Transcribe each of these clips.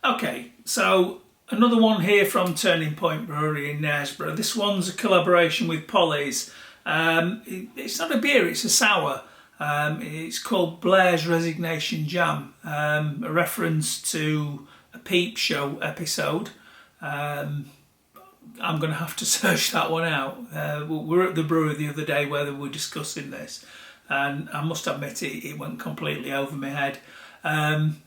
Okay, so another one here from Turning Point Brewery in Knaresborough. This one's a collaboration with Polly's. It's not a beer, it's a sour. It's called Blair's Resignation Jam, a reference to a Peep Show episode. I'm going to have to search that one out. We were at the brewery the other day where they were discussing this, and I must admit it went completely over my head.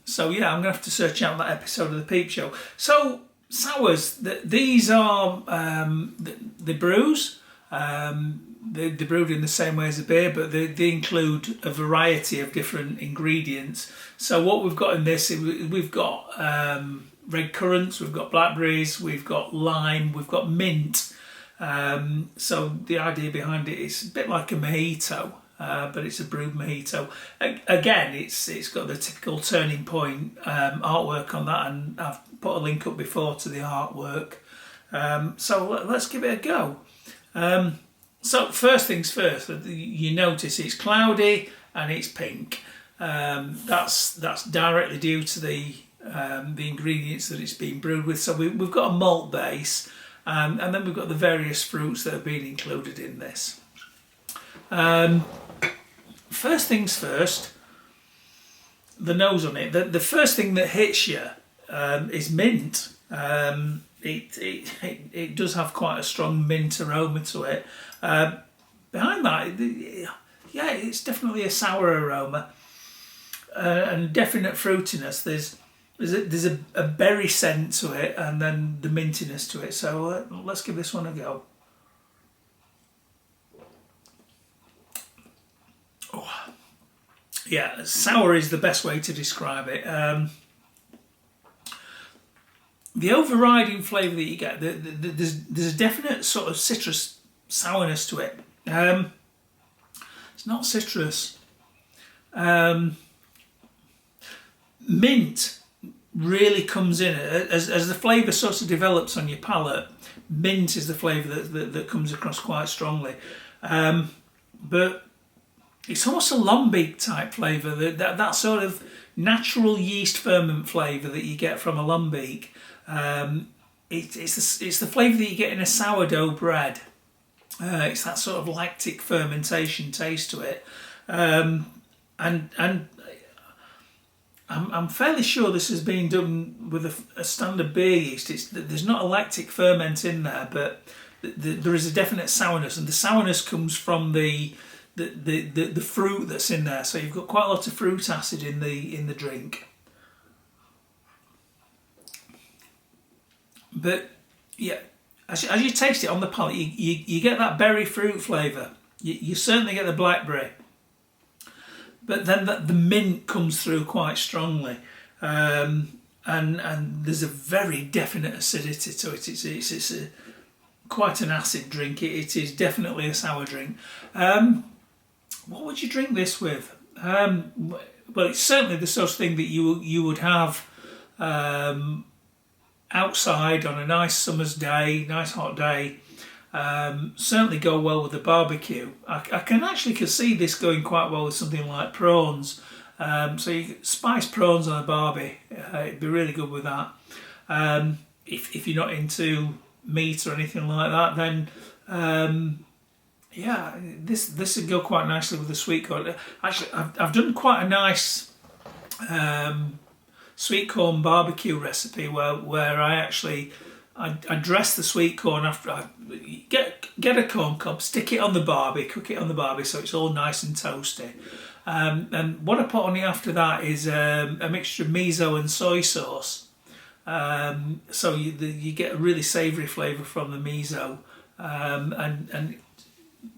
So yeah, I'm going to have to search out that episode of the Peep Show. So sours, these are the brews. They're brewed in the same way as a beer, but they include a variety of different ingredients. So what we've got in this, we've got red currants, we've got blackberries, we've got lime, we've got mint. So the idea behind it is a bit like a mojito, but it's a brewed mojito. Again, it's got the typical Turning Point artwork on that, and I've put a link up before to the artwork. So let's give it a go. So first things first, you notice it's cloudy and it's pink. That's directly due to the ingredients that it's been brewed with. So we've got a malt base, and then we've got the various fruits that have been included in this. First things first, the nose on it. The first thing that hits you is mint. It does have quite a strong mint aroma to it. Behind that, yeah, it's definitely a sour aroma and definite fruitiness. There's a berry scent to it, and then the mintiness to it. So let's give this one a go. Oh, yeah, sour is the best way to describe it. The overriding flavour that you get, there's a definite sort of citrus sourness to it. It's not citrus. Mint really comes in as the flavour sort of develops on your palate. Mint is the flavour that comes across quite strongly, but it's almost a lambic type flavour. That sort of natural yeast ferment flavour that you get from a lambic. It's the flavour that you get in a sourdough bread. It's that sort of lactic fermentation taste to it, and I'm fairly sure this has been done with a standard beer yeast. There's not a lactic ferment in there, but there is a definite sourness, and the sourness comes from the fruit that's in there. So you've got quite a lot of fruit acid in the drink. But yeah, as you taste it on the palate, you get that berry fruit flavour. You certainly get the blackberry, but then the mint comes through quite strongly, and there's a very definite acidity to it. It's quite an acid drink. It is definitely a sour drink. What would you drink this with? Well, it's certainly the sort of thing that you would have outside on a nice summer's day, nice hot day. Certainly go well with a barbecue. I can see this going quite well with something like prawns. So you could spice prawns on a barbie. It'd be really good with that. If you're not into meat or anything like that, then yeah, this would go quite nicely with the sweet corn. Actually, I've done quite a nice sweet corn barbecue recipe where I dress the sweet corn after I get a corn cob, stick it on the barbie, cook it on the barbie so it's all nice and toasty. And what I put on it after that is a mixture of miso and soy sauce. So you get a really savoury flavour from the miso. And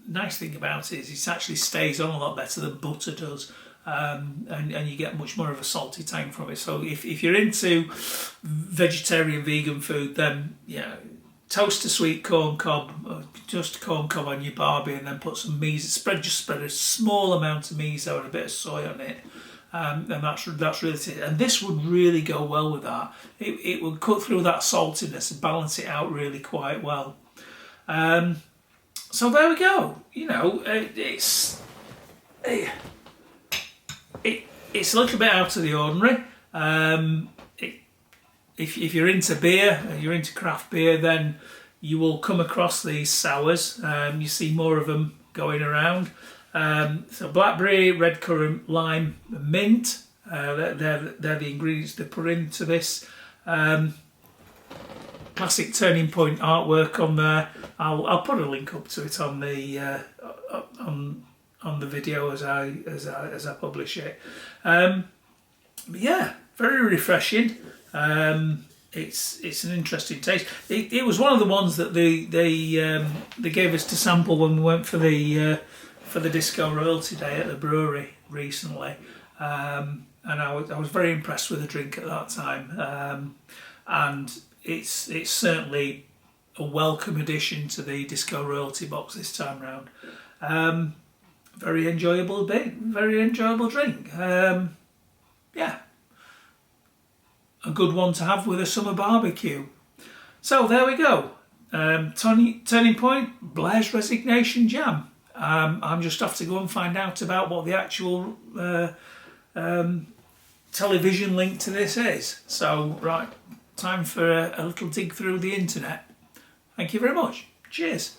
nice thing about it is it actually stays on a lot better than butter does. And you get much more of a salty tang from it. So if you're into vegetarian, vegan food, then yeah, toast a sweet corn cob, just corn cob on your barbie, and then put some miso. Spread a small amount of miso and a bit of soy on it, and that's really it. And this would really go well with that. It would cut through that saltiness and balance it out really quite well. So there we go. You know, it's a little bit out of the ordinary. if you're into beer, you're into craft beer, then you will come across these sours. You see more of them going around. So blackberry, red currant, lime, mint. They're the ingredients they put into this. Classic Turning Point artwork on there. I'll put a link up to it on the on the video as I publish it. But yeah, very refreshing. It's an interesting taste. It was one of the ones that they gave us to sample when we went for the Disco Royalty Day at the brewery recently, and I was very impressed with the drink at that time. And it's certainly a welcome addition to the Disco Royalty box this time round. Very enjoyable drink. Yeah, a good one to have with a summer barbecue. So there we go. Turning Point, Blair's Resignation Jam. I'm just have to go and find out about what the actual television link to this is. So right, time for a little dig through the internet. Thank you very much. Cheers.